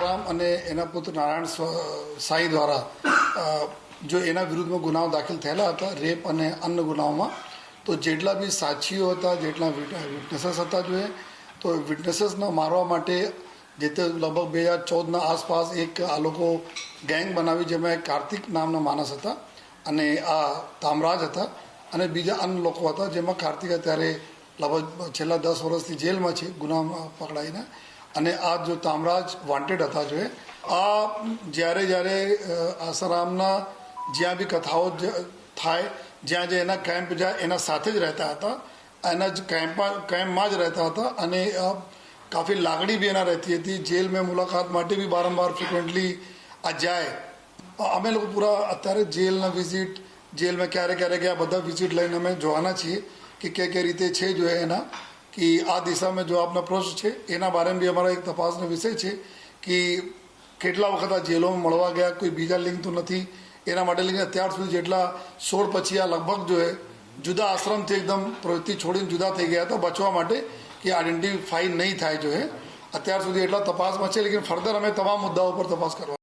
રામ અને એના પુત્ર નારાયણ સાંઈ દ્વારા જો એના વિરુદ્ધમાં ગુનાઓ દાખલ થયેલા હતા રેપ અને અન્ય ગુનાઓમાં, તો જેટલા બી સાક્ષીઓ હતા, જેટલા વિટનેસીસ હતા જોઈએ, તો વિટનેસીસને મારવા માટે જે તે લગભગ 2014ના આસપાસ એક આ લોકો ગેંગ બનાવી, જેમાં એક કાર્તિક નામના માણસ હતા અને આ તામરાજ હતા અને બીજા અન્ય લોકો હતા, જેમાં કાર્તિક અત્યારે લગભગ છેલ્લા 10 વર્ષથી જેલમાં છે ગુનામાં પકડાઈને, અને આ જો તામરાજ વોન્ટેડ હતા જોઈએ. આ જ્યારે આસારામના જ્યાં બી કથાઓ થાય, જ્યાં જે એના કેમ્પ જાય એના સાથે જ રહેતા હતા, એના જ કેમ્પમાં જ રહેતા હતા અને કાફી લાગણી બી એના રહેતી હતી. જેલ મેં મુલાકાત માટે બી વારંવાર ફ્રિક્વન્ટલી આ જાય. અમે લોકો પૂરા અત્યારે જેલના વિઝિટ, જેલમાં ક્યારે ગયા બધા વિઝિટ લઈને અમે જોવાના છીએ કે કઈ રીતે છે જો એના કે આ દિશામાં જો આપના પ્રશ્ન છે એના બારેમાં બી અમારા એક તપાસનો વિષય છે કે કેટલા વખત આ જેલોમાં મળવા ગયા, કોઈ બીજા લિંક તો નથી એના માટે. લઈને અત્યાર સુધી જેટલા 16 પછી આ લગભગ જો જુદા આશ્રમથી એકદમ પ્રવૃત્તિ છોડીને જુદા થઈ ગયા હતા બચવા માટે કે આઈડેન્ટિફાઈ નહીં થાય જોઈએ. અત્યાર સુધી એટલા તપાસમાં છે, લેકિન ફર્ધર અમે તમામ મુદ્દાઓ પર તપાસ કરવા